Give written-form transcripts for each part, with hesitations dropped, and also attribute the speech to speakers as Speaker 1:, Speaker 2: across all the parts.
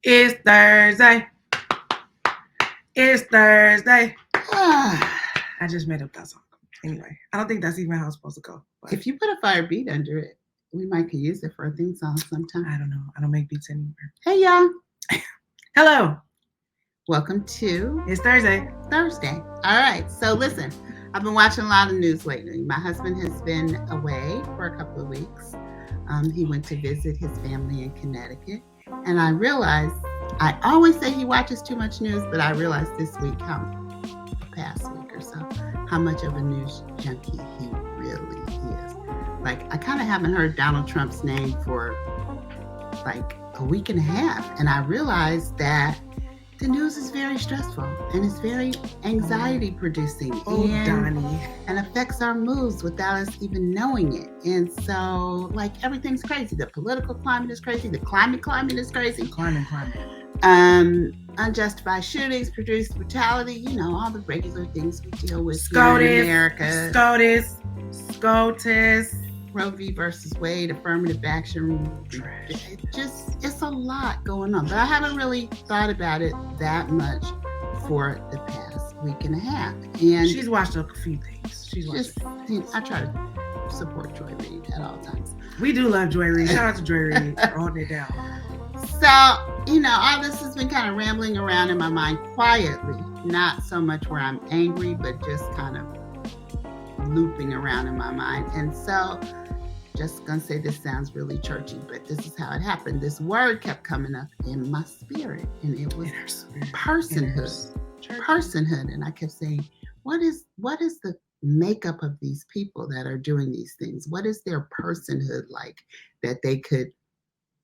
Speaker 1: It's Thursday. It's Thursday. I just made up that song. Anyway, I don't think that's even how it's supposed to go.
Speaker 2: But if you put a fire beat under it, we might could use it for a theme song sometime.
Speaker 1: I don't know. I don't make beats anymore.
Speaker 2: Hey, y'all.
Speaker 1: Hello.
Speaker 2: Welcome to
Speaker 1: It's Thursday.
Speaker 2: Thursday. All right. So listen, I've been watching a lot of news lately. My husband has been away for a couple of weeks. He went to visit his family in Connecticut. And I realized, I always say he watches too much news, but I realized this week, the past week or so, how much of a news junkie he really is. Like, I kind of haven't heard Donald Trump's name for like a week and a half. And I realized that the news is very stressful and it's very anxiety producing and affects our moods without us even knowing it. And so, like, everything's crazy. The political climate is crazy. The climate is crazy.
Speaker 1: Climate.
Speaker 2: Unjustified shootings, police brutality, you know, all the regular things we deal with here in America.
Speaker 1: SCOTUS.
Speaker 2: Roe v. versus Wade, affirmative action. It's a lot going on. But I haven't really thought about it that much for the past week and a half. And
Speaker 1: she's watched a few things.
Speaker 2: I try to support Joy Reid at all times.
Speaker 1: We do love Joy Reid. Shout out to Joy Reid for holding it down.
Speaker 2: So, you know, all this has been kind of rambling around in my mind quietly. Not so much where I'm angry, but just kind of looping around in my mind. And so, just gonna say this sounds really churchy, but this is how it happened. This word kept coming up in my spirit, and it was personhood. Personhood. And I kept saying, what is the makeup of these people that are doing these things? What is their personhood like, that they could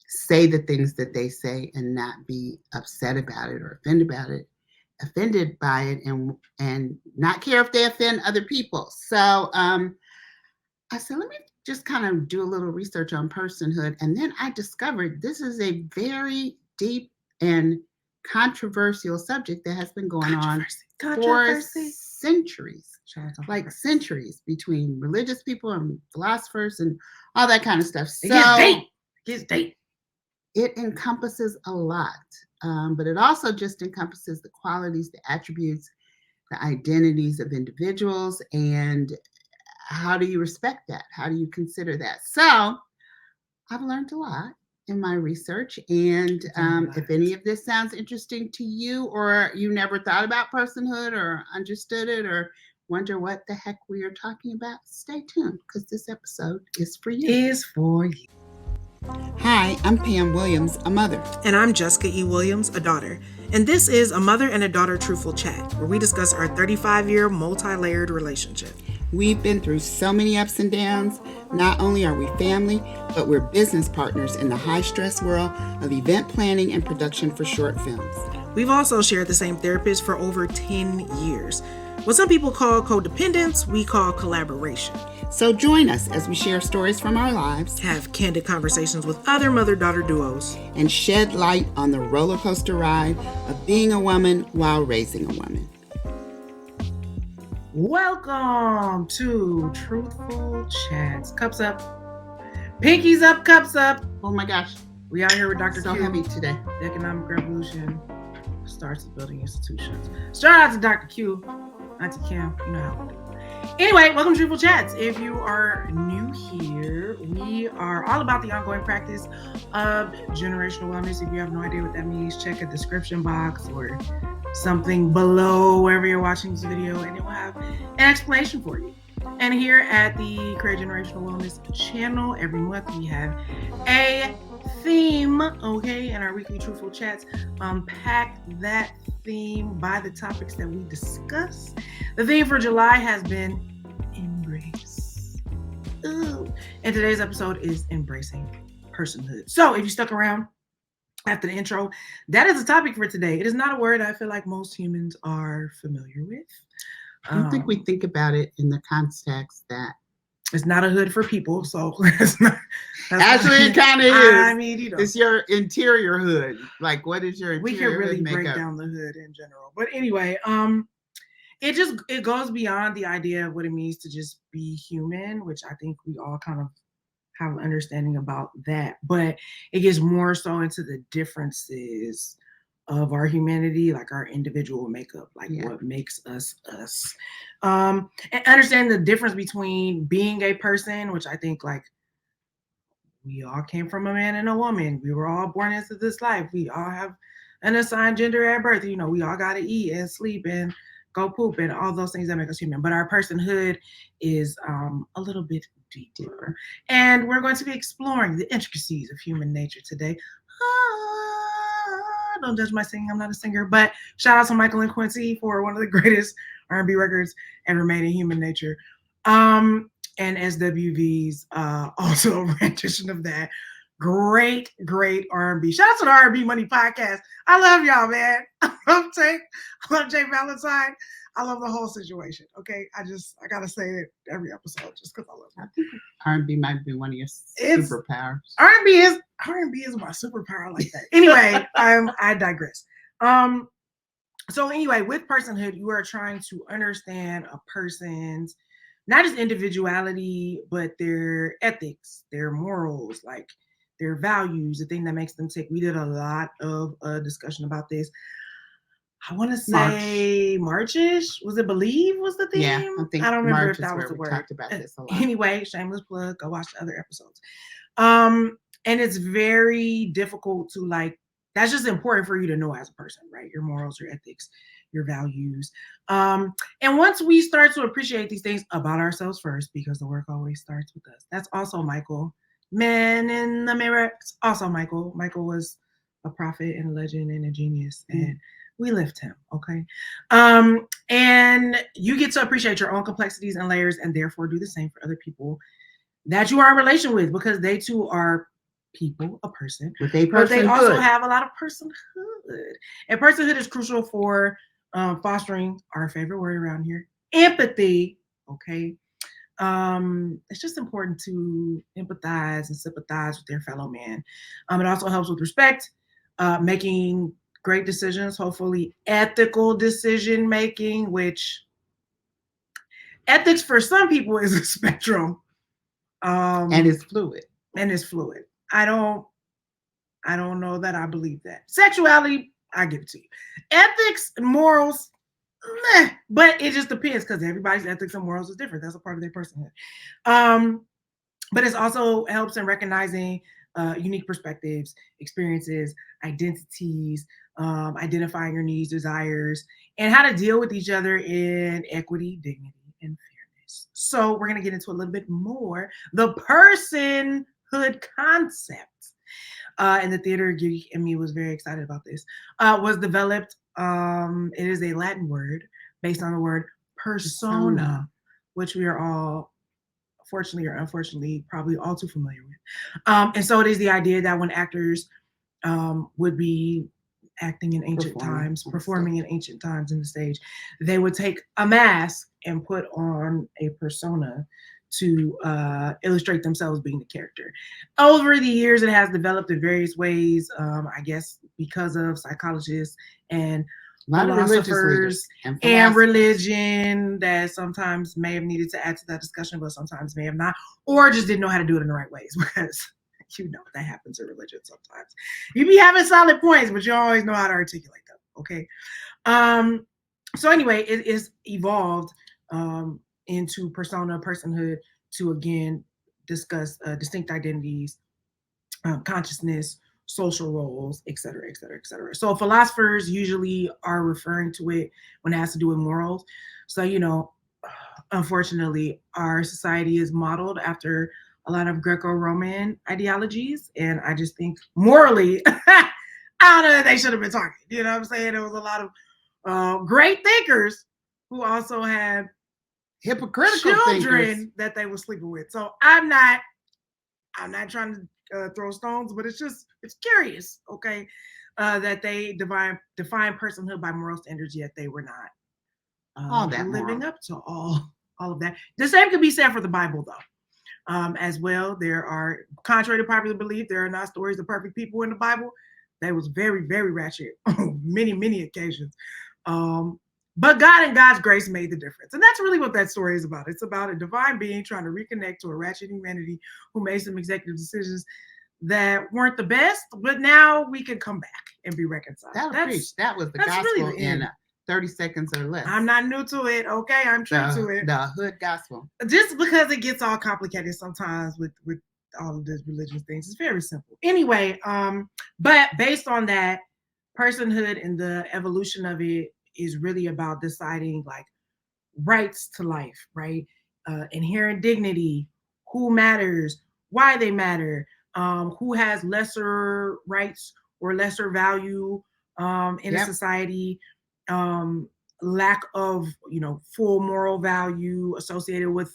Speaker 2: say the things that they say and not be upset about it or offended by it, and not care if they offend other people. So I said, let me just kind of do a little research on personhood. And then I discovered this is a very deep and controversial subject that has been going on for centuries. Like centuries, between religious people and philosophers and all that kind of stuff. So
Speaker 1: it gets deep.
Speaker 2: It encompasses a lot, but it also just encompasses the qualities, the attributes, the identities of individuals, and how do you respect that? How do you consider that? So I've learned a lot in my research, and if any of this sounds interesting to you, or you never thought about personhood or understood it or wonder what the heck we are talking about, stay tuned, because this episode is for you. Hi, I'm Pam Williams, a mother.
Speaker 1: And I'm Jessica E. Williams, a daughter. And this is a mother and a daughter truthful chat, where we discuss our 35-year multi-layered relationship.
Speaker 2: We've been through so many ups and downs. Not only are we family, but we're business partners in the high-stress world of event planning and production for short films.
Speaker 1: We've also shared the same therapist for over 10 years. What some people call codependence, we call collaboration.
Speaker 2: So join us as we share stories from our lives,
Speaker 1: have candid conversations with other mother-daughter duos,
Speaker 2: and shed light on the roller coaster ride of being a woman while raising a woman.
Speaker 1: Welcome to Truthful Chats. Cups up. Pinkies up, cups up.
Speaker 2: Oh my gosh.
Speaker 1: We out here with Dr.
Speaker 2: So
Speaker 1: Q.
Speaker 2: heavy today.
Speaker 1: The economic revolution starts with building institutions. Shout out to Dr. Q, Auntie Kim, you know how we do. Anyway, welcome to Truthful Chats. If you are new here, we are all about the ongoing practice of generational wellness. If you have no idea what that means, check a description box or something below wherever you're watching this video, and it will have an explanation for you. And here at the Create Generational Wellness channel, every month we have a theme, okay? And our weekly Truthful Chats unpack that theme by the topics that we discuss. The theme for July has been embrace. Ooh. And today's episode is embracing personhood. So if you stuck around after the intro, that is the topic for today. It is not a word I feel like most humans are familiar with.
Speaker 2: I don't think we think about it in the context that
Speaker 1: it's not a hood for people, so it's not.
Speaker 2: Actually, it kind of is.
Speaker 1: I mean, you know,
Speaker 2: it's your interior hood. Like, what is your interior
Speaker 1: we can really
Speaker 2: makeup?
Speaker 1: break down the hood in general. But anyway, it goes beyond the idea of what it means to just be human, which I think we all kind of have an understanding about that. But it gets more so into the differences of our humanity, like our individual makeup, like what makes us us. And understand the difference between being a person, which I think like we all came from a man and a woman. We were all born into this life. We all have an assigned gender at birth. You know, we all got to eat and sleep and go poop and all those things that make us human. But our personhood is a little bit deeper. And we're going to be exploring the intricacies of human nature today. Don't judge my singing. I'm not a singer. But shout out to Michael and Quincy for one of the greatest R&B records ever made in human nature. And SWV's also a rendition of that. Great R&B. Shout out to the R&B Money Podcast. I love y'all, man. I love Jay Valentine. I love the whole situation. Okay, I gotta say it every episode just because I love it.
Speaker 2: I think R&B might be one of your superpowers.
Speaker 1: R&B is my superpower like that. Anyway, I digress. So anyway, with personhood, you are trying to understand a person's not just individuality, but their ethics, their morals, like their values, the thing that makes them tick. We did a lot of discussion about this. I want to say March-ish. Was it Believe was the theme?
Speaker 2: Yeah, I don't remember if that was the word. We talked about this a lot.
Speaker 1: Anyway, shameless plug. Go watch the other episodes. And it's very difficult to like. That's just important for you to know as a person, right? Your morals, your ethics, your values. And once we start to appreciate these things about ourselves first, because the work always starts with us. That's also Michael. Man in the Mirror. It's also Michael. Michael was a prophet and a legend and a genius. And we lift him, okay? And you get to appreciate your own complexities and layers and therefore do the same for other people that you are in relation with, because they too are people, a person, but they also have a lot of personhood. And personhood is crucial for fostering our favorite word around here, empathy. Okay, it's just important to empathize and sympathize with their fellow man. It also helps with respect, making great decisions, hopefully ethical decision making, which ethics for some people is a spectrum,
Speaker 2: and it's fluid.
Speaker 1: I don't know that I believe that. Sexuality, I give it to you. Ethics and morals, meh, but it just depends because everybody's ethics and morals is different. That's a part of their personhood. But it also helps in recognizing unique perspectives, experiences, identities, identifying your needs, desires, and how to deal with each other in equity, dignity, and fairness. So we're going to get into a little bit more the personhood concept. And the theater geek in me was very excited about this. Was developed. It is a Latin word based on the word persona, which we are all, fortunately or unfortunately, probably all too familiar with. And so it is the idea that when actors would be acting in ancient times, performing in ancient times in the stage, they would take a mask and put on a persona to illustrate themselves being the character. Over the years, it has developed in various ways, I guess because of psychologists and philosophers and religion that sometimes may have needed to add to that discussion, but sometimes may have not, or just didn't know how to do it in the right ways, because you know that happens in religion sometimes. You be having solid points, but you always know how to articulate them, okay? So anyway, it is evolved into persona, personhood, to again discuss distinct identities, consciousness, social roles, et cetera, et cetera, et cetera. So philosophers usually are referring to it when it has to do with morals. So, you know, unfortunately, our society is modeled after a lot of Greco-Roman ideologies. And I just think morally, I don't know that they should have been talking. You know what I'm saying? There was a lot of great thinkers who also had
Speaker 2: hypocritical
Speaker 1: children
Speaker 2: thinkers
Speaker 1: that they were sleeping with. So I'm not trying to throw stones, but it's curious, okay, that they define personhood by moral standards, yet they were not living up to all of that. The same could be said for the Bible, though, as well. There are, contrary to popular belief, there are not stories of perfect people in the Bible. That was very, very ratchet on many, many occasions. But God and God's grace made the difference. And that's really what that story is about. It's about a divine being trying to reconnect to a ratchet humanity who made some executive decisions that weren't the best, but now we can come back and be reconciled.
Speaker 2: That was the gospel really in 30 seconds or less.
Speaker 1: I'm not new to it, okay? I'm true to it.
Speaker 2: The hood gospel.
Speaker 1: Just because it gets all complicated sometimes with all of these religious things. It's very simple. Anyway, but based on that, personhood and the evolution of it is really about deciding like rights to life, right? Inherent dignity, who matters, why they matter, who has lesser rights or lesser value in a society, lack of, full moral value associated with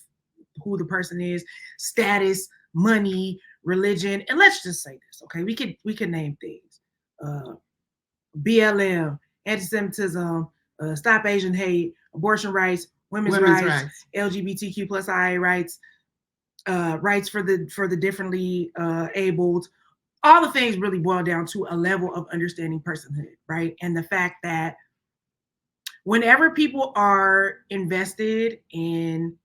Speaker 1: who the person is, status, money, religion. And let's just say this, okay? We could name things. BLM, anti-Semitism, stop Asian hate, abortion rights, women's rights, LGBTQ plus IA rights, rights for the differently abled. All the things really boil down to a level of understanding personhood, right? And the fact that whenever people are invested in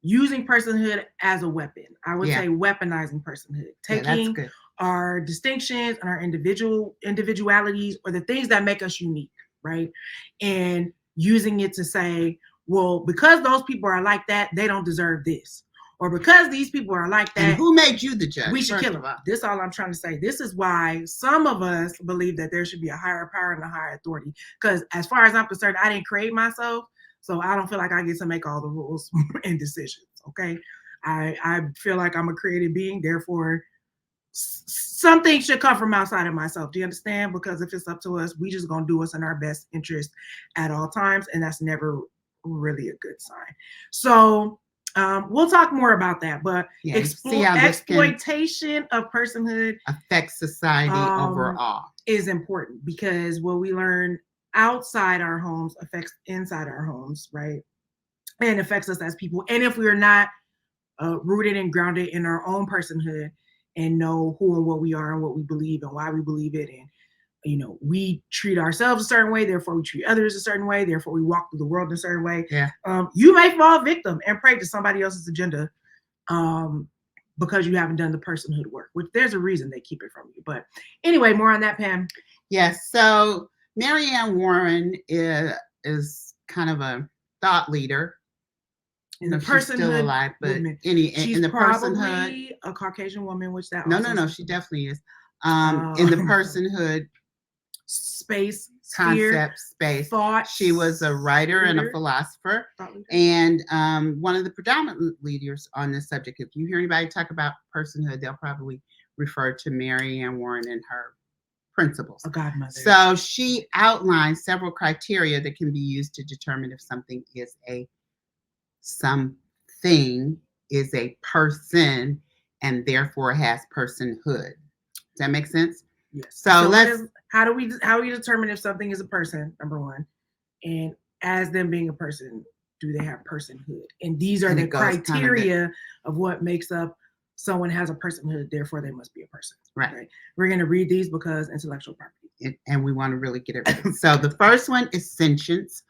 Speaker 1: using personhood as a weapon, I would say weaponizing personhood, taking our distinctions and our individualities or the things that make us unique, right? And using it to say, well, because those people are like that, they don't deserve this. Or because these people are like that.
Speaker 2: And who made you the judge?
Speaker 1: We should kill them. This is all I'm trying to say. This is why some of us believe that there should be a higher power and a higher authority. Because as far as I'm concerned, I didn't create myself. So I don't feel like I get to make all the rules and decisions, okay? I feel like I'm a created being. Therefore, something should come from outside of myself. Do you understand? Because if it's up to us, we just going to do what's in our best interest at all times. And that's never really a good sign. So we'll talk more about that. But exploitation of personhood
Speaker 2: affects society overall
Speaker 1: is important, because what we learn outside our homes affects inside our homes, right? And affects us as people. And if we are not rooted and grounded in our own personhood and know who and what we are and what we believe and why we believe it, and we treat ourselves a certain way, therefore we treat others a certain way, therefore we walk through the world in a certain way. You may fall victim and prey to somebody else's agenda because you haven't done the personhood work, which there's a reason they keep it from you. But anyway, more on that, Pam.
Speaker 2: Yes. So Marianne Warren is kind of a thought leader.
Speaker 1: In the personhood, she's still alive, but she's in the personhood, a Caucasian woman, which that
Speaker 2: no, she definitely is. In the personhood
Speaker 1: space,
Speaker 2: concept space,
Speaker 1: thought.
Speaker 2: She was a writer and a philosopher, and one of the predominant leaders on this subject. If you hear anybody talk about personhood, they'll probably refer to Marianne Warren and her principles.
Speaker 1: A godmother.
Speaker 2: So she outlines several criteria that can be used to determine if something is a person and therefore has personhood. Does that make sense?
Speaker 1: Yes. So how do we determine if something is a person, number one, and as them being a person, do they have personhood? And these are the criteria of what makes up someone has a personhood, therefore they must be a person.
Speaker 2: Right?
Speaker 1: We're going to read these because intellectual property.
Speaker 2: And we want to really get it right. So the first one is sentience.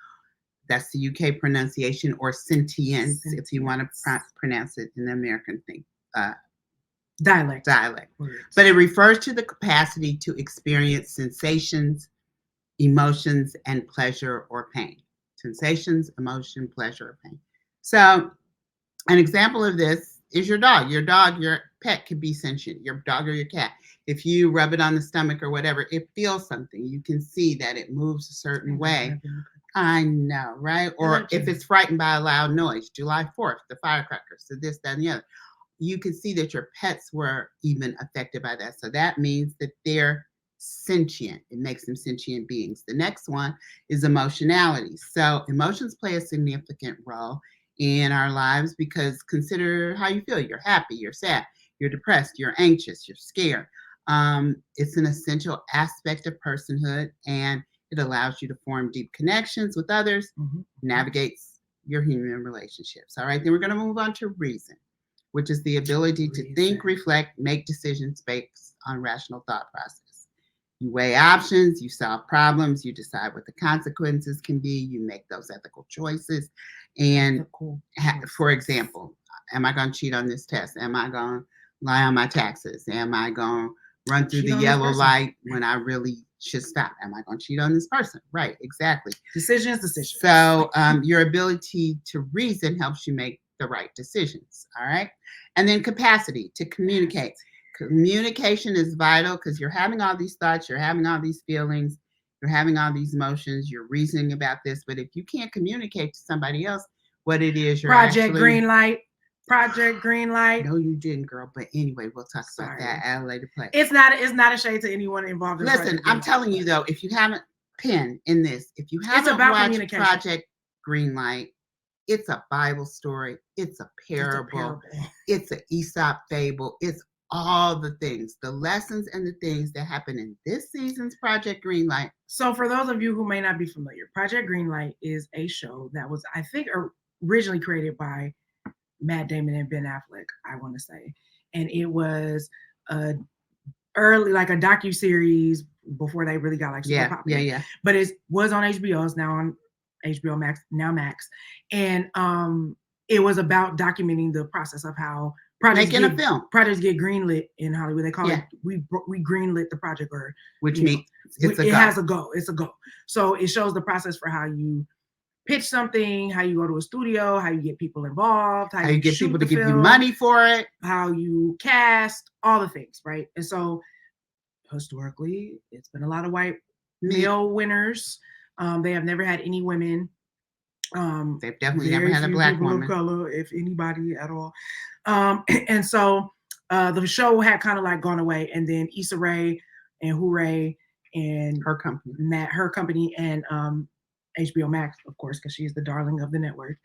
Speaker 2: That's the UK pronunciation, or sentience, if you want to pronounce it in the American thing.
Speaker 1: Dialect.
Speaker 2: But it refers to the capacity to experience sensations, emotions, and pleasure or pain. Sensations, emotion, pleasure, or pain. So an example of this is your dog. Your pet could be sentient, your dog or your cat. If you rub it on the stomach or whatever, it feels something. You can see that it moves a certain way. I know, right? Or if it's frightened by a loud noise, July 4th, the firecrackers, so this, that, and the other. You can see that your pets were even affected by that. So that means that they're sentient. It makes them sentient beings. The next one is emotionality. So emotions play a significant role in our lives, because consider how you feel. You're happy, you're sad, you're depressed, you're anxious, you're scared. It's an essential aspect of personhood, and it allows you to form deep connections with others, navigates your human relationships. All right, then we're going to move on to reason, which is the ability to think, reflect, make decisions based on rational thought process. You weigh options, you solve problems, you decide what the consequences can be, you make those ethical choices. And for example, am I going to cheat on this test? Am I going to lie on my taxes? Am I going to run through the yellow light when I really should stop? Am I going to cheat on this person? Right, exactly.
Speaker 1: Decisions.
Speaker 2: So your ability to reason helps you make the right decisions. All right. And then capacity to communicate. Communication is vital because you're having all these thoughts, you're having all these feelings, you're having all these emotions, you're reasoning about this. But if you can't communicate to somebody else what it is you're
Speaker 1: Project Green Light.
Speaker 2: No, you didn't, girl. But anyway, we'll talk about that at a later place.
Speaker 1: It's not a shade to anyone involved.
Speaker 2: Listen, I'm telling you though, if you haven't pinned in this, if you haven't watched Project Greenlight, it's a Bible story. It's a parable. It's an Aesop fable. It's all the things, the lessons and the things that happen in this season's Project Greenlight.
Speaker 1: So for those of you who may not be familiar, Project Greenlight is a show that was, I think, originally created by Matt Damon and Ben Affleck, I want to say. And it was a docuseries before they really got super popular.
Speaker 2: Yeah.
Speaker 1: But it was on HBO. It's now on HBO Max, and it was about documenting the process of how projects get greenlit in Hollywood. They call it we greenlit the project, or
Speaker 2: which means
Speaker 1: it has a go. It's a go. So it shows the process for how you pitch something, how you go to a studio, how you get people involved, how you
Speaker 2: get people to give you money for it,
Speaker 1: how you cast, all the things, right? And so historically, it's been a lot of white male winners. They have never had any women.
Speaker 2: They've definitely never had a black woman.
Speaker 1: Of color, if anybody at all. And so the show had kind of like gone away, and then Issa Rae and Hooray and
Speaker 2: her
Speaker 1: company and HBO Max, of course, because she's the darling of the network.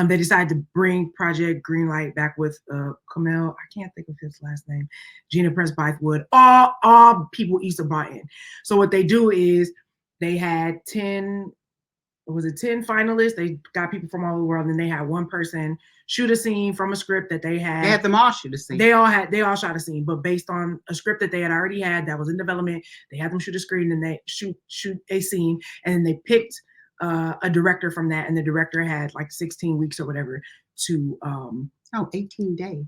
Speaker 1: They decided to bring Project Greenlight back with Kamel. I can't think of his last name. Gina Prince Bythewood. All people Issa brought in. So what they do is they had 10 finalists. They got people from all over the world, and they had one person shoot a scene from a script that they had.
Speaker 2: They had them all shoot a scene.
Speaker 1: They all shot a scene, but based on a script that they had already had that was in development. They had them shoot a screen, and they shoot a scene, and then they picked a director from that, and the director had like 16 weeks or whatever to
Speaker 2: 18 days.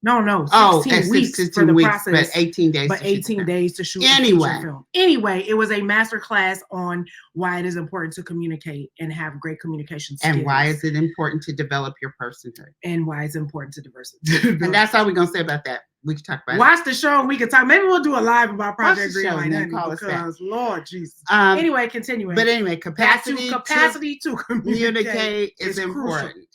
Speaker 1: No, 16 weeks for the process,
Speaker 2: but 18 days.
Speaker 1: But 18 days to shoot
Speaker 2: anyway.
Speaker 1: A film. Anyway, it was a master class on why it is important to communicate and have great communication skills.
Speaker 2: And why is it important to develop your personhood.
Speaker 1: And why it's important to diversity.
Speaker 2: And that's all we're going to say about that. We can talk about
Speaker 1: Watch the show and we can talk. Maybe we'll do a live about Project Greenlight because Lord Jesus. Anyway, continuing.
Speaker 2: But anyway, capacity
Speaker 1: to communicate
Speaker 2: is important.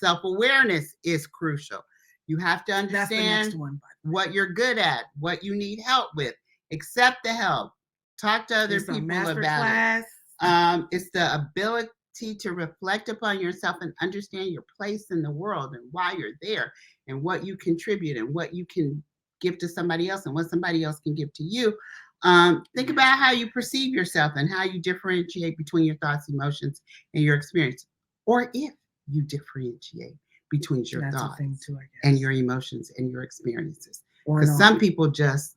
Speaker 2: Self-awareness is crucial. You have to understand what you're good at, what you need help with. Accept the help. Talk to other people about it. It's the ability to reflect upon yourself and understand your place in the world and why you're there and what you contribute and what you can give to somebody else and what somebody else can give to you. Think about how you perceive yourself and how you differentiate between your thoughts, emotions, and your experience. Or if you differentiate between your thoughts and your emotions and your experiences. Because some people just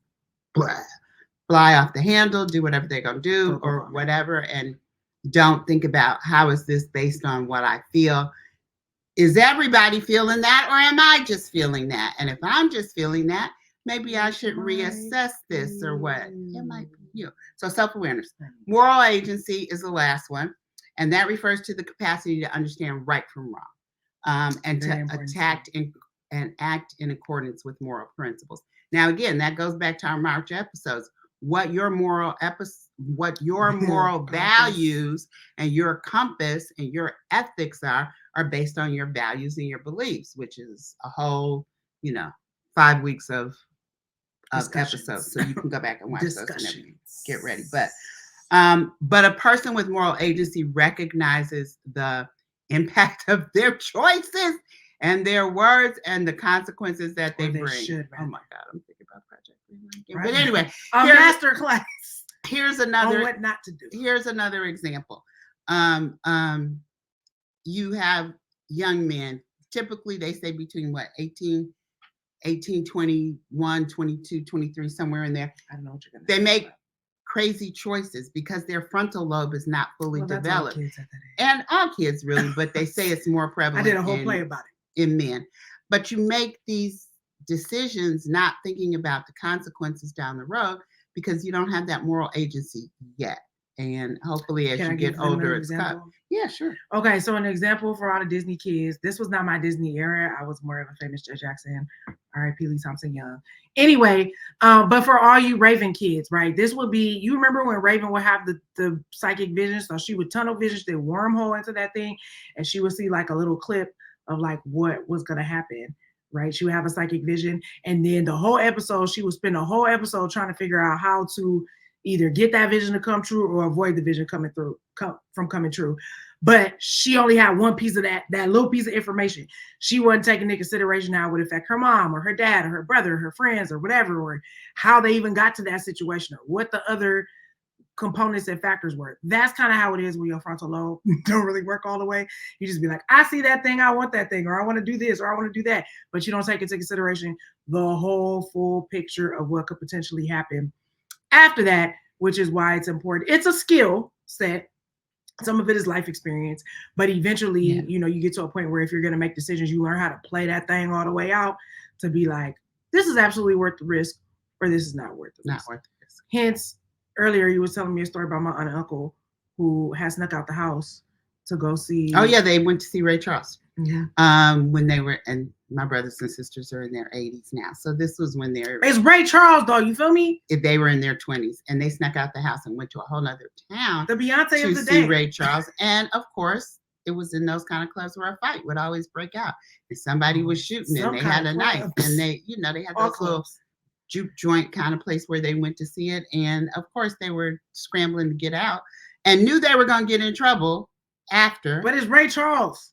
Speaker 2: fly off the handle, do whatever they're going to do or whatever, and don't think about how is this based on what I feel. Is everybody feeling that, or am I just feeling that? And if I'm just feeling that, maybe I should reassess this or what. It might be you. So self-awareness. Moral agency is the last one, and that refers to the capacity to understand right from wrong. And to act in accordance with moral principles. Now, again, that goes back to our March episodes. What your moral values and your compass and your ethics are based on your values and your beliefs, which is a whole, 5 weeks of episodes. So you can go back and watch those and get ready. But a person with moral agency recognizes the impact of their choices and their words and the consequences that they bring. Oh my God, I'm thinking about Project Greenlight. Right. But anyway,
Speaker 1: a master class.
Speaker 2: Here's another
Speaker 1: on what not to do.
Speaker 2: Here's another example. You have young men. Typically, they say between 18, 21, 22, 23, somewhere in there.
Speaker 1: I don't know what you're gonna
Speaker 2: They make crazy choices because their frontal lobe is not fully
Speaker 1: Well, that's all
Speaker 2: developed.
Speaker 1: kids at that age.
Speaker 2: And all kids really, but they say it's more
Speaker 1: I
Speaker 2: prevalent
Speaker 1: did a whole play about it.
Speaker 2: in men. But you make these decisions not thinking about the consequences down the road because you don't have that moral agency yet. And hopefully as
Speaker 1: Can I
Speaker 2: you
Speaker 1: give
Speaker 2: get
Speaker 1: them an
Speaker 2: older, it's cut.
Speaker 1: example?
Speaker 2: Yeah, sure.
Speaker 1: Okay, so an example for all the Disney kids. This was not my Disney era. I was more of a famous Joe Jackson, R.I.P. Lee Thompson Young. Anyway, but for all you Raven kids, right? This would be, you remember when Raven would have the psychic vision? So she would tunnel vision, the wormhole into that thing, and she would see like a little clip of like what was gonna happen, right? She would have a psychic vision, and then the whole episode, she would spend a whole episode trying to figure out how to either get that vision to come true or avoid the vision from coming true. But she only had one piece of that little piece of information. She wasn't taking into consideration how it would affect her mom or her dad or her brother or her friends or whatever, or how they even got to that situation or what the other components and factors were. That's kind of how it is when your frontal lobe don't really work all the way. You just be like, I see that thing, I want that thing, or I want to do this, or I want to do that. But you don't take into consideration the whole full picture of what could potentially happen after that, which is why it's important. It's a skill set. Some of it is life experience, but eventually, you get to a point where if you're going to make decisions, you learn how to play that thing all the way out to be like, this is absolutely worth the risk, or this is not worth the risk. Hence, earlier you were telling me a story about my aunt and uncle who had snuck out the house to go see.
Speaker 2: Oh yeah, they went to see Ray Charles.
Speaker 1: Mm-hmm.
Speaker 2: When they were, and my brothers and sisters are in their 80s now. So this was when
Speaker 1: it's Ray Charles though, you feel me?
Speaker 2: If they were in their 20s and they snuck out the house and went to a whole nother town.
Speaker 1: The Beyonce of the
Speaker 2: day. To see
Speaker 1: day.
Speaker 2: Ray Charles. And of course, it was in those kind of clubs where a fight would always break out. And somebody was shooting and they had a knife and they had those little juke joint kind of place where they went to see it. And of course they were scrambling to get out and knew they were going to get in trouble after.
Speaker 1: But it's Ray Charles.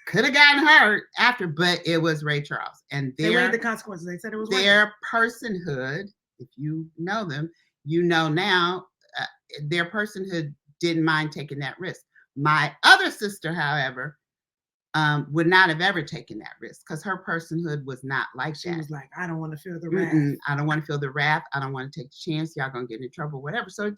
Speaker 2: Could have gotten hurt after, but it was Ray Charles. And
Speaker 1: they weighed the consequences. They said it was
Speaker 2: their personhood. If you know them, you know now their personhood didn't mind taking that risk. My other sister, however, would not have ever taken that risk because her personhood was not like that.
Speaker 1: She was like, I don't want to feel the wrath.
Speaker 2: I don't want to feel the wrath. I don't want to take the chance. Y'all gonna get in trouble, whatever. So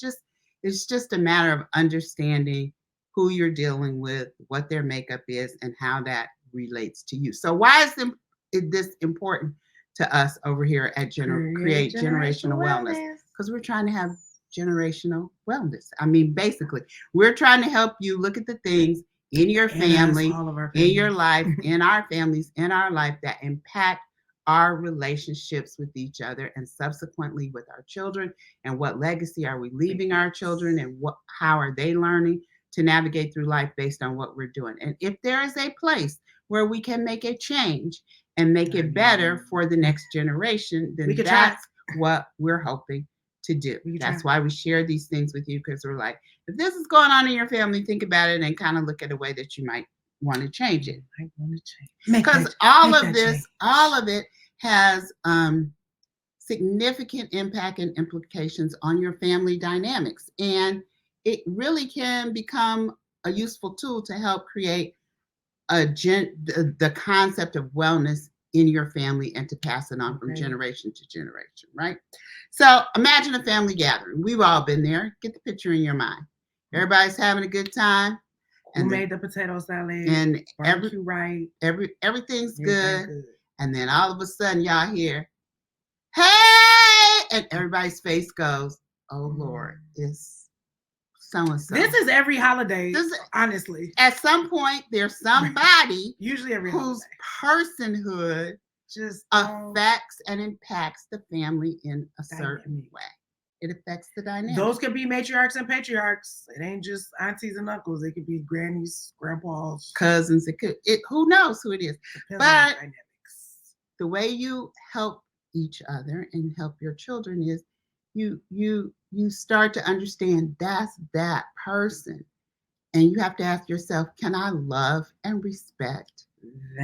Speaker 2: it's just a matter of understanding who you're dealing with, what their makeup is, and how that relates to you. So why is this important to us over here at Create Generational Wellness? Because we're trying to have generational wellness. I mean, basically, we're trying to help you look at the things in your family, in your life, in our families, in our life that impact our relationships with each other and subsequently with our children, and what legacy are we leaving our children, and how are they learning to navigate through life based on what we're doing. And if there is a place where we can make a change and make it better for the next generation, then that's what we're hoping to do. That's why we share these things with you, because we're like, if this is going on in your family, think about it and kind of look at a way that you might want to change it. Because all of it has significant impact and implications on your family dynamics. And it really can become a useful tool to help create the concept of wellness in your family and to pass it on from generation to generation, right? So imagine a family gathering. We've all been there. Get the picture in your mind. Everybody's having a good time.
Speaker 1: Who made the potato salad? And
Speaker 2: everything's good. And then all of a sudden y'all hear, hey! And everybody's face goes, oh Lord, it's so-and-so.
Speaker 1: This is every holiday, honestly.
Speaker 2: At some point, there's somebody
Speaker 1: usually
Speaker 2: whose personhood just affects and impacts the family in a certain way. It affects the dynamic.
Speaker 1: Those could be matriarchs and patriarchs. It ain't just aunties and uncles. It could be grannies, grandpas,
Speaker 2: cousins. Who knows who it is. But the way you help each other and help your children is you start to understand that's that person. And you have to ask yourself, can I love and respect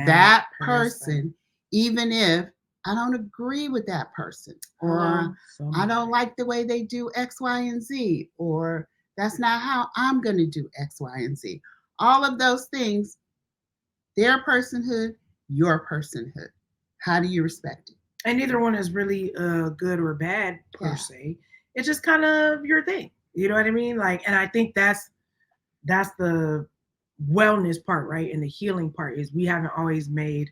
Speaker 2: that person, even if I don't agree with that person, or I don't like the way they do X, Y, and Z, or that's not how I'm going to do X, Y, and Z. All of those things, their personhood, your personhood. How do you respect it?
Speaker 1: And neither one is really good or bad per se. it's just kind of your thing. You know what I mean? Like, and I think that's the wellness part, right? And the healing part is we haven't always made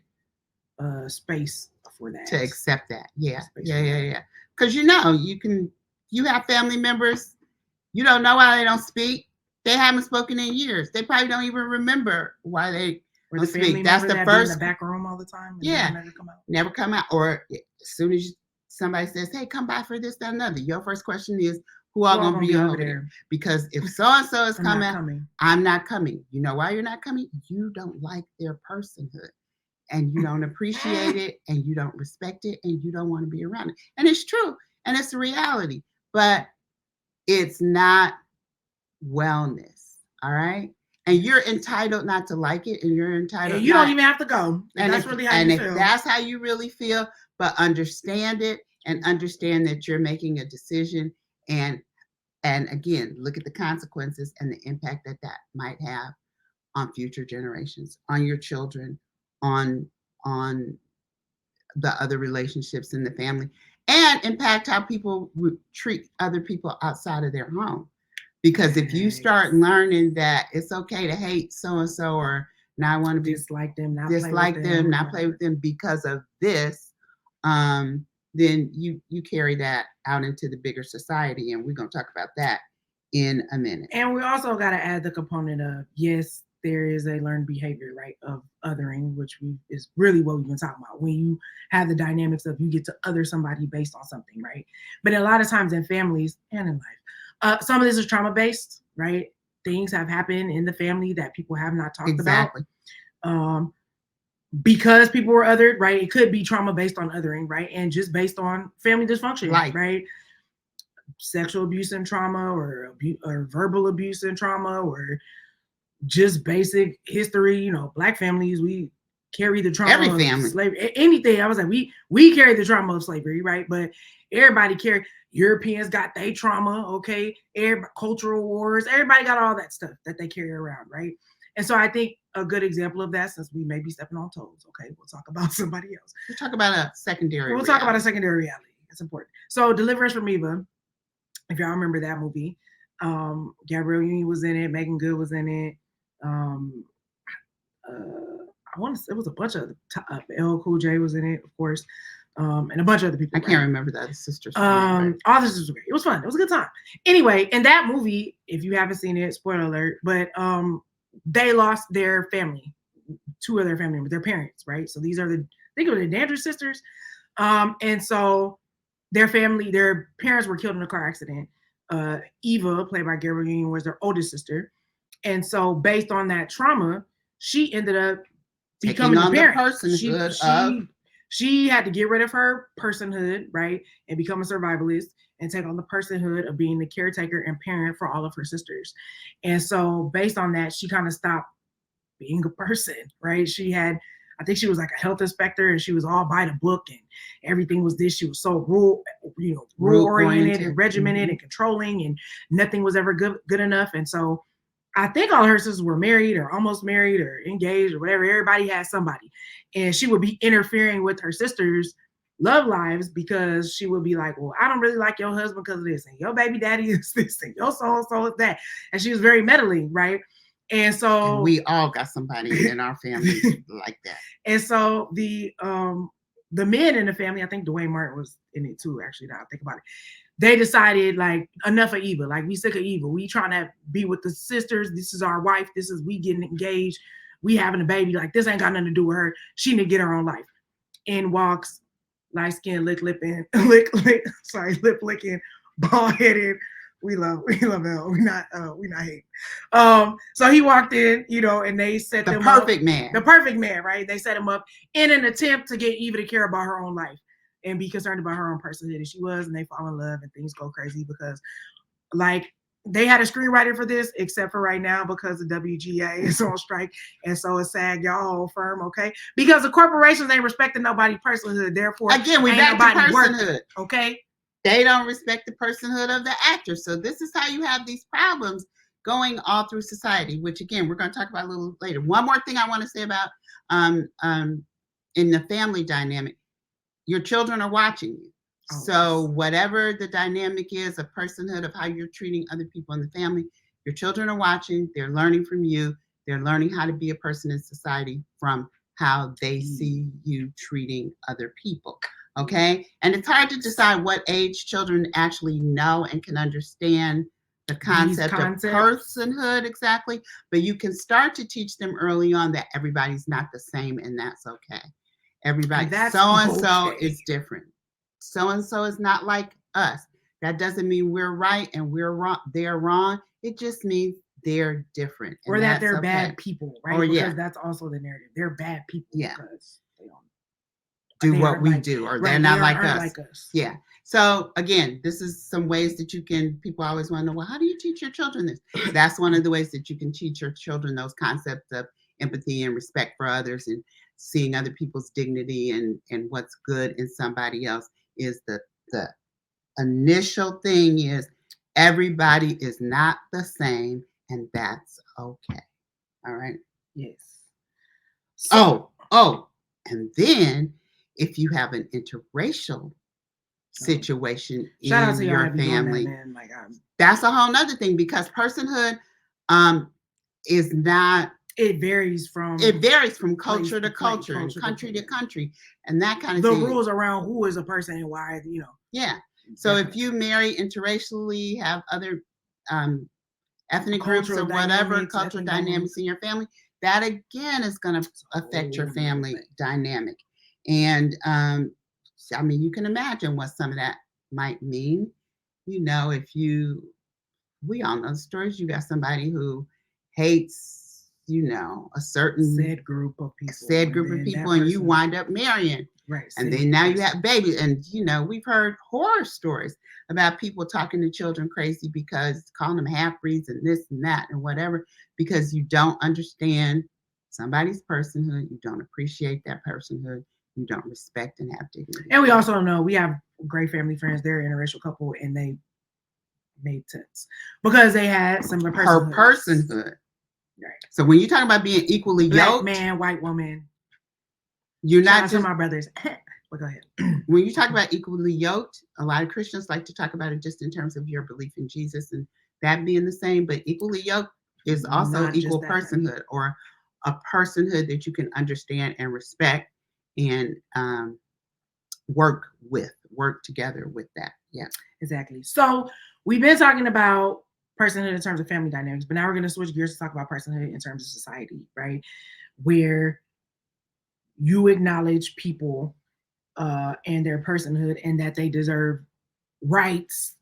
Speaker 1: space for that.
Speaker 2: To accept that. Yeah. Because you have family members, you don't know why they don't speak. They haven't spoken in years. They probably don't even remember why they
Speaker 1: or
Speaker 2: don't
Speaker 1: the family
Speaker 2: speak. That's the
Speaker 1: that
Speaker 2: first.
Speaker 1: In the back room all the time.
Speaker 2: Yeah.
Speaker 1: Never
Speaker 2: come out. Or as soon as somebody says, "Hey, come by for this, that, another," your first question is, "Who all gonna be over there?" Because if so and so is coming, I'm not coming. You know why you're not coming? You don't like their personhood, and you don't appreciate it, and you don't respect it, and you don't want to be around it. And it's true, and it's a reality, but it's not wellness. All right. And you're entitled not to like it, and you're entitled.
Speaker 1: And you don't even have to go.
Speaker 2: And that's really how you feel. If that's how you really feel, but understand it and understand that you're making a decision, and again, look at the consequences and the impact that might have on future generations, on your children, on the other relationships in the family, and impact how people treat other people outside of their home. Because if you start learning that it's okay to hate so-and-so, or not want to
Speaker 1: dislike them, not
Speaker 2: play with them because of this, then you carry that out into the bigger society. And we're going to talk about that in a minute.
Speaker 1: And we also got to add the component of, yes, there is a learned behavior, right, of othering, which is really what we've been talking about. When you have the dynamics of you get to other somebody based on something, right? But a lot of times in families and in life, some of this is trauma-based, right? Things have happened in the family that people have not talked about. Because people were othered, right? It could be trauma based on othering, right? And just based on family dysfunction, right? Sexual abuse and trauma, or verbal abuse and trauma, or just basic history. You know, Black families, we carry the trauma of slavery. Anything. I was like, we carry the trauma of slavery, right? But everybody carry. Europeans got their trauma, okay? Cultural wars. Everybody got all that stuff that they carry around, right? And so I think a good example of that, since we may be stepping on toes, okay, we'll talk about somebody else.
Speaker 2: We'll talk about a secondary reality.
Speaker 1: Talk about a secondary reality. It's important. So Deliverance from Eva, if y'all remember that movie, Gabrielle Union was in it, Megan Good was in it. I want to say it was a bunch of LL Cool J was in it, of course, and a bunch of other people.
Speaker 2: I can't remember the sisters.
Speaker 1: All the sisters were great. It was fun. It was a good time. Anyway, in that movie, if you haven't seen it, spoiler alert, but they lost their family, two of their family members, their parents, right? So these are think of the Dandridge sisters. And so their parents were killed in a car accident. Eva, played by Gabrielle Union, was their oldest sister. And so based on that trauma, she ended up becoming the parent. She had to get rid of her personhood, right? And become a survivalist and take on the personhood of being the caretaker and parent for all of her sisters. And so based on that, she kind of stopped being a person, right? I think she was like a health inspector, and she was all by the book, and everything was this. She was so rule oriented and regimented and controlling, and nothing was ever good enough. And so I think all her sisters were married or almost married or engaged or whatever. Everybody had somebody, and she would be interfering with her sisters' love lives because she would be like, well, I don't really like your husband because of this, and your baby daddy is this, and your so-and-so is that. And she was very meddling, right? And so
Speaker 2: we all got somebody in our family like that.
Speaker 1: And so the men in the family, I think Dwayne Martin was in it too, actually, now I think about it. They decided, like, enough of Eva. Like, we sick of Eva. We trying to be with the sisters. This is our wife. We getting engaged. We having a baby. Like, this ain't got nothing to do with her. She need to get her own life. In walks light skin, lip licking, bald headed. We love Elle. We not hating. So he walked in, and they set
Speaker 2: the perfect man.
Speaker 1: The perfect man, right? They set him up in an attempt to get Eva to care about her own life and be concerned about her own personhood. And she was, and they fall in love, and things go crazy because, like, they had a screenwriter for this, except for right now because the WGA is on strike, and so it's SAG, y'all hold firm, okay? Because the corporations ain't respecting nobody's personhood, therefore,
Speaker 2: again, we back to personhood,
Speaker 1: okay?
Speaker 2: They don't respect the personhood of the actor. So this is how you have these problems going all through society, which, again, we're going to talk about a little later. One more thing I want to say about in the family dynamic, your children are watching you. So whatever the dynamic is of personhood, of how you're treating other people in the family, your children are watching, they're learning from you, they're learning how to be a person in society from how they see you treating other people. Okay. And it's hard to decide what age children actually know and can understand the concept of personhood exactly, but you can start to teach them early on that everybody's not the same, and that's okay. Everybody, so-and-so is different. So-and-so is not like us. That doesn't mean we're right and we're wrong, they're wrong. It just means they're different.
Speaker 1: Or that they're bad people, right? Or, because that's also the narrative. They're bad people because they don't
Speaker 2: do what we do, or they're not like us. Yeah. So again, this is some ways that you can, people always want to know, well, how do you teach your children this? That's one of the ways that you can teach your children those concepts of empathy and respect for others, and seeing other people's dignity and what's good in somebody else. Is the initial thing is everybody is not the same, and that's okay. All right.
Speaker 1: Yes.
Speaker 2: So, and then if you have an interracial situation in your family, that's a whole nother thing, because personhood is not.
Speaker 1: It varies from
Speaker 2: culture to culture and country to country, and that kind of
Speaker 1: thing.
Speaker 2: The
Speaker 1: rules around who is a person and why,
Speaker 2: Yeah. So if you marry interracially, have other ethnic groups or whatever, cultural dynamics in your family, that again is going to affect your family dynamic. And I mean, you can imagine what some of that might mean. We all know the stories. You got somebody who hates, a certain
Speaker 1: said group of people,
Speaker 2: and you wind up marrying.
Speaker 1: Right.
Speaker 2: And then now you have babies. And, we've heard horror stories about people talking to children crazy because calling them half-breeds and this and that and whatever, because you don't understand somebody's personhood. You don't appreciate that personhood. You don't respect and have dignity.
Speaker 1: And we also know we have great family friends. They're an interracial couple, and they made sense because they had similar personhood.
Speaker 2: Her personhood. Right. So when you talk about being equally yoked,
Speaker 1: black man, white woman,
Speaker 2: you're not
Speaker 1: just my brothers. But go ahead.
Speaker 2: When you talk about equally yoked, a lot of Christians like to talk about it just in terms of your belief in Jesus and that being the same. But equally yoked is also not equal personhood, or a personhood that you can understand and respect and work together with that. Yeah,
Speaker 1: exactly. So we've been talking about personhood in terms of family dynamics, but now we're going to switch gears to talk about personhood in terms of society, right? Where you acknowledge people and their personhood, and that they deserve rights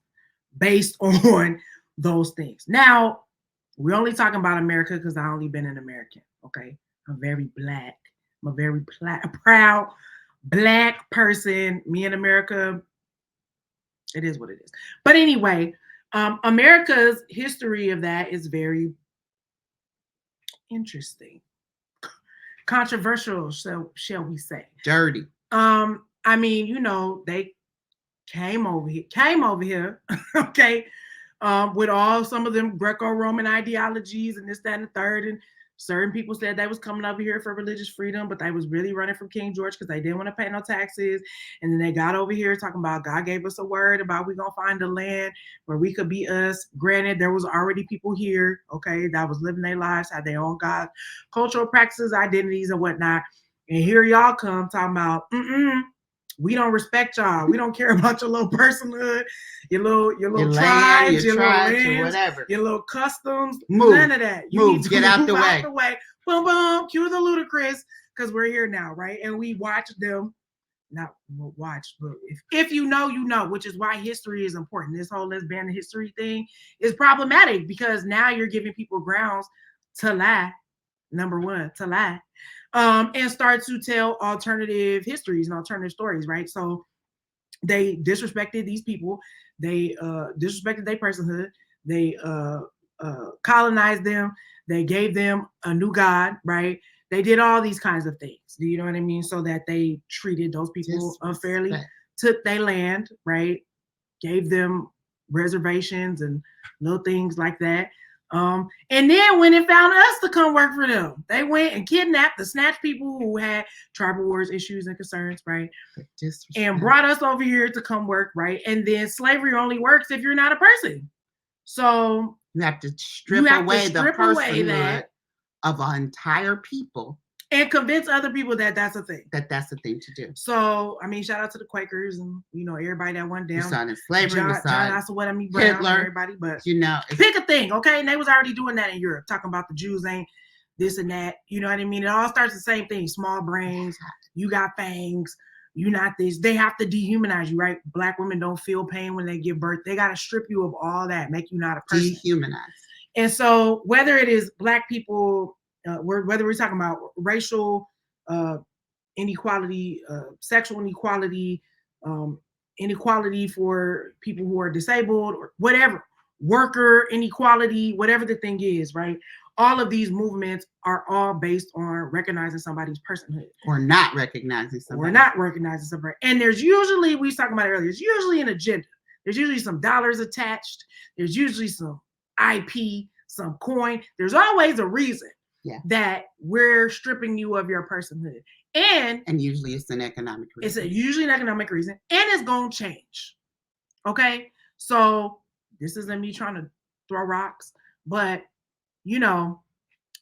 Speaker 1: based on those things. Now, we're only talking about America because I've only been an American, okay? I'm very black. I'm a very proud black person. Me in America, it is what it is. But anyway, America's history of that is very interesting. Controversial, shall we say.
Speaker 2: Dirty.
Speaker 1: I mean, they came over here, okay, with all some of them Greco-Roman ideologies and this, that, and the third. And certain people said they was coming over here for religious freedom, but they was really running from King George because they didn't want to pay no taxes. And then they got over here talking about God gave us a word about we gonna find a land where we could be us. Granted, there was already people here, okay, that was living their lives, had their own God, cultural practices, identities, and whatnot. And here y'all come talking about, we don't respect y'all. We don't care about your little personhood, your little tribes, your little lands,
Speaker 2: whatever,
Speaker 1: your little customs.
Speaker 2: Move,
Speaker 1: none of that. You need to
Speaker 2: get out the
Speaker 1: way. Boom, boom. Cue the ludicrous, because we're here now, right? And we watch them. Not watch, but if you know, you know, which is why history is important. This whole let's ban the history thing is problematic, because now you're giving people grounds to lie. Number one, to lie. And start to tell alternative histories and alternative stories, right? So they disrespected these people. They disrespected their personhood. They colonized them. They gave them a new God, right? They did all these kinds of things. Do you know what I mean? So that they treated those people unfairly, took their land, right? Gave them reservations and little things like that. And then when it found us to come work for them, they went and kidnapped and snatched people who had tribal wars, issues, and concerns, right? And brought us over here to come work, right? And then slavery only works if you're not a person. So
Speaker 2: you have to strip away the personhood of an entire people.
Speaker 1: And convince other people that that's a thing.
Speaker 2: That's the thing to do.
Speaker 1: So, I mean, shout out to the Quakers and, everybody that went down.
Speaker 2: We saw the slavery,
Speaker 1: John Brown,
Speaker 2: Hitler,
Speaker 1: everybody. But,
Speaker 2: pick
Speaker 1: a thing, okay? And they was already doing that in Europe, talking about the Jews ain't this and that. You know what I mean? It all starts the same thing. Small brains. You got fangs. You not this. They have to dehumanize you, right? Black women don't feel pain when they give birth. They got to strip you of all that, make you not a person.
Speaker 2: Dehumanize.
Speaker 1: And so whether it is Black people, whether we're talking about racial inequality, sexual inequality, inequality for people who are disabled, or whatever, worker inequality, whatever the thing is, right? All of these movements are all based on recognizing somebody's personhood.
Speaker 2: Or not recognizing somebody.
Speaker 1: And there's usually, we was talking about it earlier, there's usually an agenda. There's usually some dollars attached. There's usually some IP, some coin. There's always a reason that we're stripping you of your personhood. And
Speaker 2: usually it's an economic reason.
Speaker 1: It's usually an economic reason. And it's going to change. Okay? So this isn't me trying to throw rocks, but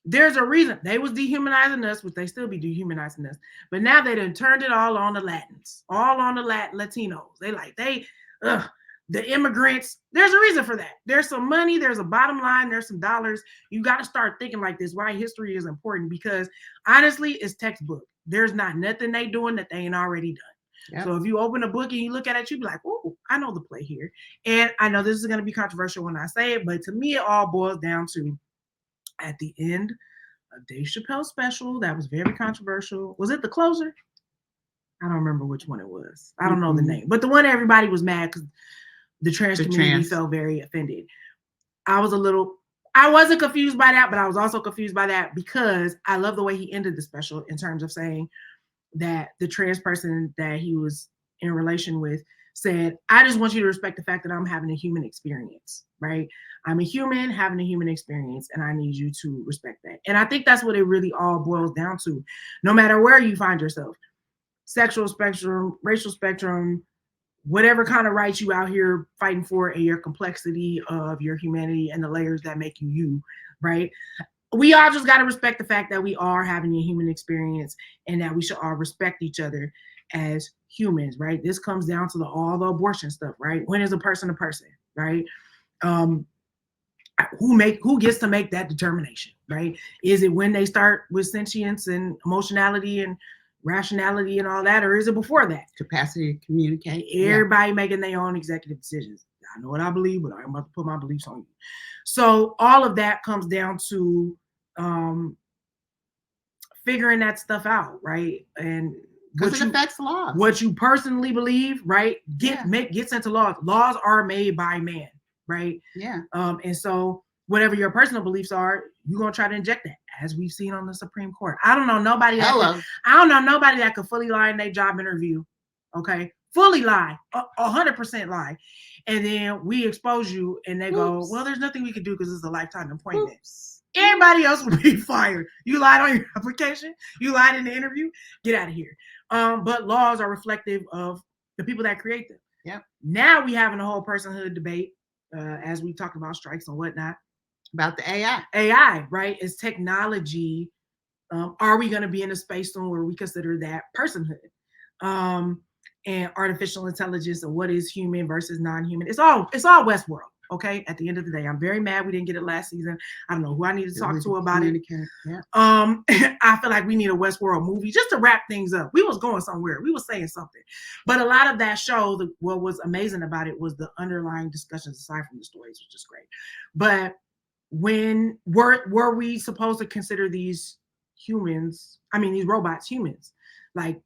Speaker 1: there's a reason. They was dehumanizing us, which they still be dehumanizing us. But now they done turned it all on the Latins, all on the Latinos. The immigrants. There's a reason for that. There's some money. There's a bottom line. There's some dollars. You got to start thinking like this. Why history is important, because honestly, it's textbook. There's not nothing they doing that they ain't already done. Yep. So if you open a book and you look at it, you be like, oh, I know the play here. And I know this is going to be controversial when I say it, but to me, it all boils down to, at the end of Dave Chappelle's special, that was very controversial. Was it The Closer? I don't remember which one it was. I don't know the name. But the one everybody was mad because the trans community felt very offended. I wasn't confused by that, but I was also confused by that because I love the way he ended the special in terms of saying that the trans person that he was in relation with said, I just want you to respect the fact that I'm having a human experience, right? I'm a human having a human experience, and I need you to respect that. And I think that's what it really all boils down to. No matter where you find yourself, sexual spectrum, racial spectrum, whatever kind of rights you out here fighting for, and your complexity of your humanity and the layers that make you, right? We all just got to respect the fact that we are having a human experience and that we should all respect each other as humans, right? This comes down to all the abortion stuff, right? When is a person, right? Who gets to make that determination, right? Is it when they start with sentience and emotionality and rationality and all that, or is it before that?
Speaker 2: Capacity to communicate.
Speaker 1: Everybody making their own executive decisions. I know what I believe, but I'm about to put my beliefs on you. So all of that comes down to figuring that stuff out, right? And
Speaker 2: because it affects laws.
Speaker 1: What you personally believe, right, gets into laws. Laws are made by man, right?
Speaker 2: Yeah.
Speaker 1: And so whatever your personal beliefs are, you're gonna try to inject that, as we've seen on the Supreme Court. I don't know nobody that could fully lie in their job interview. Okay, fully lie, 100% lie, and then we expose you, and they go, well, there's nothing we can do because it's a lifetime appointment. Everybody else would be fired. You lied on your application. You lied in the interview. Get out of here. But laws are reflective of the people that create them.
Speaker 2: Yeah.
Speaker 1: Now we having a whole personhood debate, as we talk about strikes and whatnot.
Speaker 2: About the AI.
Speaker 1: AI, right? Is technology. Are we going to be in a space soon where we consider that personhood? And artificial intelligence and what is human versus non-human. It's all Westworld. Okay. At the end of the day, I'm very mad we didn't get it last season. I don't know who I need to talk to about it.
Speaker 2: Yeah.
Speaker 1: I feel like we need a Westworld movie just to wrap things up. We was going somewhere. We was saying something. But a lot of that show, what was amazing about it was the underlying discussions aside from the stories, which is great. But when were we supposed to consider these robots humans? Like,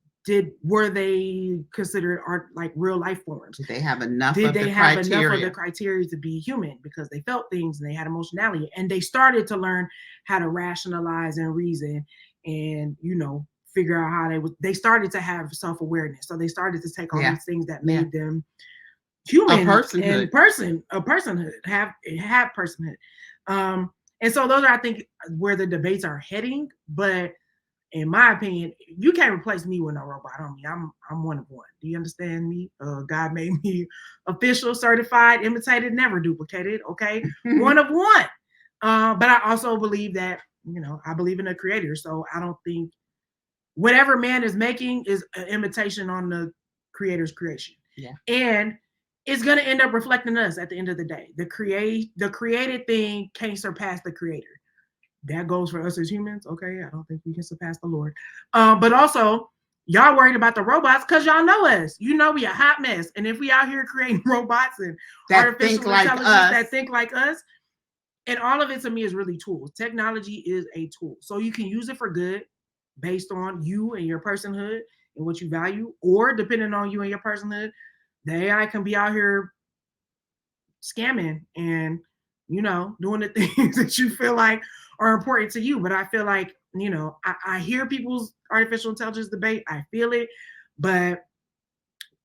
Speaker 1: were they considered like real life forms?
Speaker 2: Did they have enough of the
Speaker 1: criteria to be human, because they felt things and they had emotionality, and they started to learn how to rationalize and reason and, figure out how they started to have self-awareness. So they started to take all these things that made them human, a personhood, have personhood. And so those are, I think, where the debates are heading. But in my opinion, you can't replace me with no robot on me. I'm one of one. Do you understand me? God made me official, certified, imitated, never duplicated. Okay, one of one. But I also believe that, I believe in a creator. So I don't think whatever man is making is an imitation on the creator's creation.
Speaker 2: Yeah.
Speaker 1: And it's going to end up reflecting us at the end of the day. The created thing can't surpass the creator. That goes for us as humans. Okay, I don't think we can surpass the Lord. But also, y'all worried about the robots because y'all know us. You know we a hot mess. And if we out here creating robots and
Speaker 2: that
Speaker 1: artificial
Speaker 2: think like
Speaker 1: intelligence
Speaker 2: us,
Speaker 1: that think like us, and all of it to me is really tools. Technology is a tool. So you can use it for good based on you and your personhood and what you value, or depending on you and your personhood, the AI can be out here scamming and, doing the things that you feel like are important to you. But I feel like, I hear people's artificial intelligence debate. I feel it, but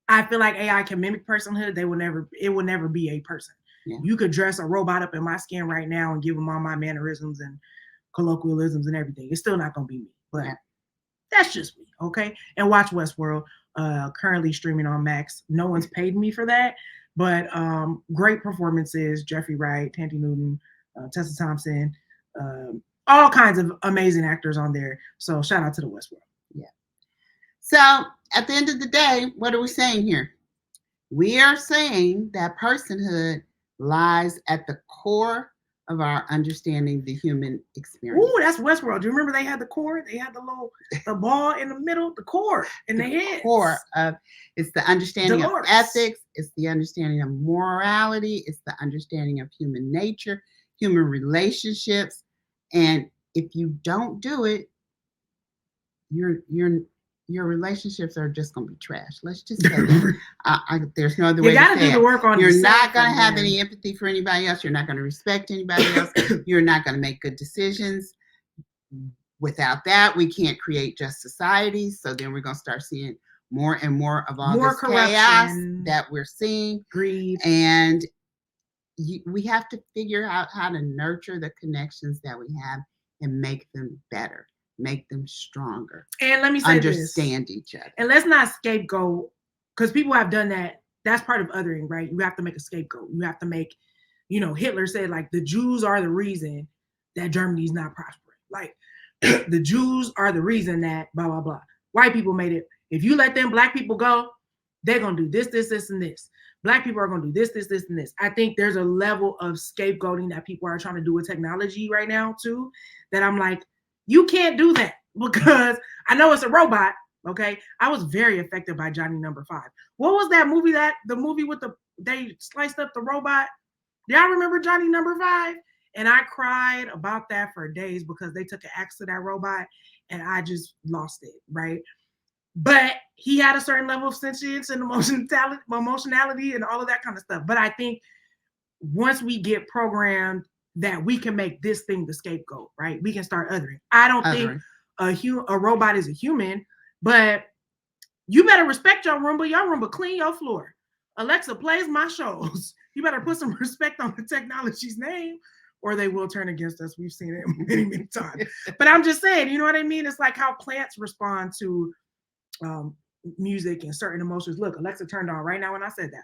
Speaker 1: I feel like AI can mimic personhood. It will never be a person. Yeah. You could dress a robot up in my skin right now and give them all my mannerisms and colloquialisms and everything. It's still not going to be me, but that's just me. Okay. And watch Westworld, currently streaming on Max. No one's paid me for that, but great performances. Jeffrey Wright, Tandy Newton, Tessa Thompson, all kinds of amazing actors on there. So shout out to the Westworld.
Speaker 2: Yeah. So at the end of the day, what are we saying here? We are saying that personhood lies at the core of our understanding the human experience.
Speaker 1: Ooh, that's Westworld. Do you remember they had the core? They had the ball in the middle, the core in the head.
Speaker 2: Core of it's the understanding of ethics, it's the understanding of morality, it's the understanding of human nature, human relationships. And if you don't do it, your relationships are just going to be trash. Let's just say that. There's no other way to say it. You got to do the work on yourself. You're not going to have any empathy for anybody else. You're not going to respect anybody else. You're not going to make good decisions. Without that, we can't create just societies. So then we're going to start seeing more and more of all this chaos that we're seeing.
Speaker 1: Greed.
Speaker 2: And we have to figure out how to nurture the connections that we have and make them better. Make them stronger.
Speaker 1: And let me say
Speaker 2: understand each other.
Speaker 1: And let's not scapegoat, because people have done that. That's part of othering, right? You have to make a scapegoat. You have to make, Hitler said, like, the Jews are the reason that Germany's not prospering. Like, the Jews are the reason that blah, blah, blah. White people made it. If you let them black people go, they're going to do this, this, this, and this. Black people are going to do this, this, this, and this. I think there's a level of scapegoating that people are trying to do with technology right now, too, that I'm like, you can't do that, because I know it's a robot. Okay. I was very affected by Johnny Number 5. What was that movie the movie with they sliced up the robot? Do y'all remember Johnny Number 5? And I cried about that for days because they took an axe to that robot and I just lost it. Right. But he had a certain level of sentience and emotionality and all of that kind of stuff. But I think once we get programmed that we can make this thing the scapegoat, right? We can start othering. I don't think a robot is a human, but you better respect your Roomba. Your Roomba clean your floor. Alexa plays my shows. You better put some respect on the technology's name, or they will turn against us. We've seen it many, many times. But I'm just saying, you know what I mean? It's like how plants respond to music and certain emotions. Look, Alexa turned on right now when I said that,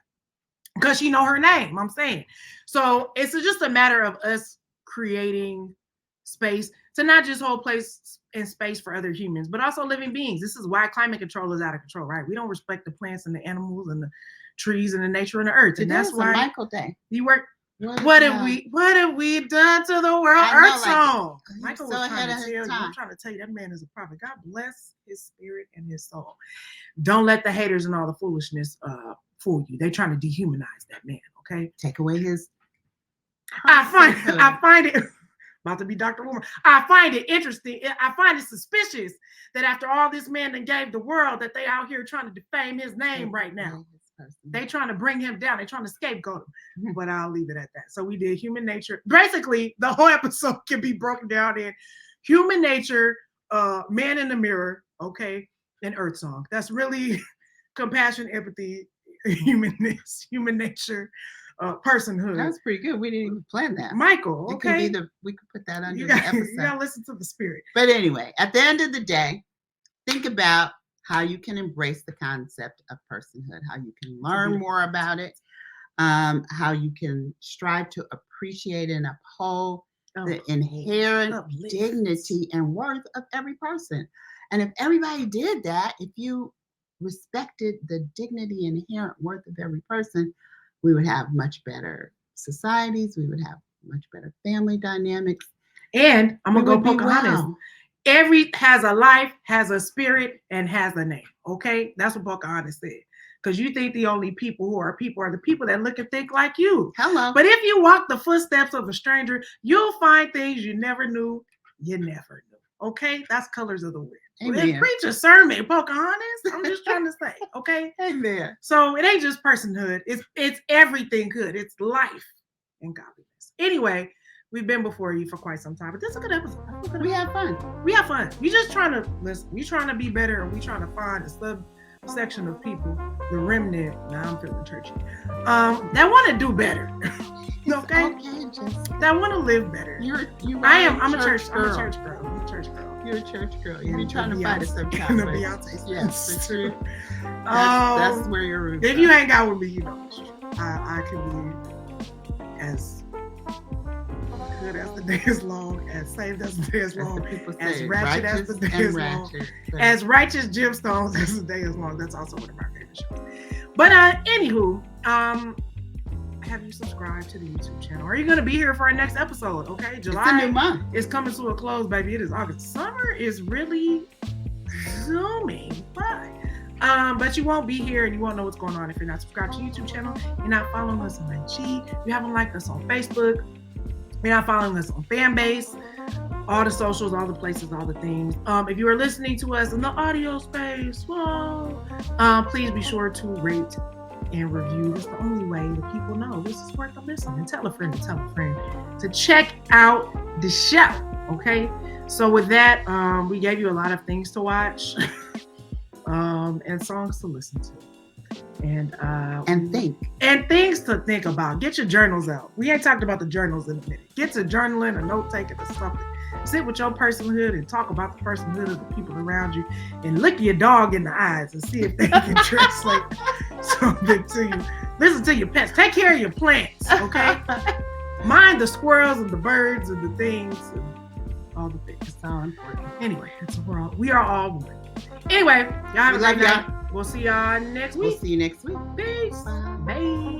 Speaker 1: because she know her name. I'm saying. So it's just a matter of us creating space to not just hold place and space for other humans, but also living beings. This is why climate control is out of control, right? We don't respect the plants and the animals and the trees and the nature and the earth. And that's why
Speaker 2: Michael Day.
Speaker 1: You work. What have we done to the world? Earth song. Michael was trying to tell you. I'm trying to tell you that man is a prophet. God bless his spirit and his soul. Don't let the haters and all the foolishness fool you. They're trying to dehumanize that man. Okay,
Speaker 2: take away his.
Speaker 1: I find it about to be Dr. Woman. I find it interesting. I find it suspicious that after all this man that gave the world, that they out here trying to defame his name right now. They trying to bring him down. They trying to scapegoat him. But I'll leave it at that. So we did human nature. Basically, the whole episode can be broken down in human nature, man in the mirror, okay, and Earth Song. That's really compassion, empathy, humanness, human nature, Personhood.
Speaker 2: That's pretty good. We didn't even plan that.
Speaker 1: Michael, okay.
Speaker 2: We could put that under
Speaker 1: You
Speaker 2: the
Speaker 1: gotta
Speaker 2: episode.
Speaker 1: listen to the spirit.
Speaker 2: But anyway, at the end of the day, think about how you can embrace the concept of personhood, how you can learn more about it, how you can strive to appreciate and uphold the inherent dignity and worth of every person. And if everybody did that, if you respected the dignity and inherent worth of every person, we would have much better societies. We would have much better family dynamics.
Speaker 1: And I'm going to go Pocahontas. Every has a life, has a spirit, and has a name. Okay? That's what Pocahontas said. Because you think the only people are the people that look and think like you.
Speaker 2: Hello.
Speaker 1: But if you walk the footsteps of a stranger, you'll find things you never knew you never knew. Okay? That's Colors of the Wind.
Speaker 2: Amen.
Speaker 1: Preach a sermon, Pocahontas. I'm just trying to say, okay?
Speaker 2: Amen.
Speaker 1: So it ain't just personhood. It's everything good. It's life and godliness. Anyway, we've been before you for quite some time, but this is a good episode.
Speaker 2: We have fun.
Speaker 1: We have fun. We just trying to listen. We trying to be better, and we trying to find a subsection of people, the remnant. Now I'm feeling churchy. That want to do better. Okay. That want to live better. I'm a church girl. I'm a church girl.
Speaker 2: You're a church girl. You're trying to fight us sometimes.
Speaker 1: In the Beyonce.
Speaker 2: Yes, for sure. That's where your roots
Speaker 1: If you hang out with me, you know I can be as good as the day is long, as saved as the day is long, as ratchet as the day is long, as righteous gemstones as the day is long. That's also one of my favorite shows. But anywho, have you subscribed to the YouTube channel? Are you going to be here for our next episode? Okay, July
Speaker 2: it's a new month.
Speaker 1: Is coming to a close, baby. It is August. Summer is really zooming by. But you won't be here and you won't know what's going on if you're not subscribed to the YouTube channel. You're not following us on IG. You haven't liked us on Facebook. You're not following us on Fanbase. All the socials, all the places, all the things. If you are listening to us in the audio space, please be sure to rate and review. That's the only way that people know this is worth a listen. And tell a friend to check out the show. Okay. So with that, we gave you a lot of things to watch, and songs to listen to, and things to think about. Get your journals out. We ain't talked about the journals in a minute. Get to journaling or note taking or something. Sit with your personhood and talk about the personhood of the people around you, and look your dog in the eyes and see if they can translate something to you. Listen to your pets. Take care of your plants, okay? Mind the squirrels and the birds and the things and all the things.
Speaker 2: It's all important.
Speaker 1: Anyway, we are all one. Anyway, y'all have a great night. We'll see y'all next week.
Speaker 2: We'll see you next week.
Speaker 1: Peace.
Speaker 2: Bye.
Speaker 1: Bye.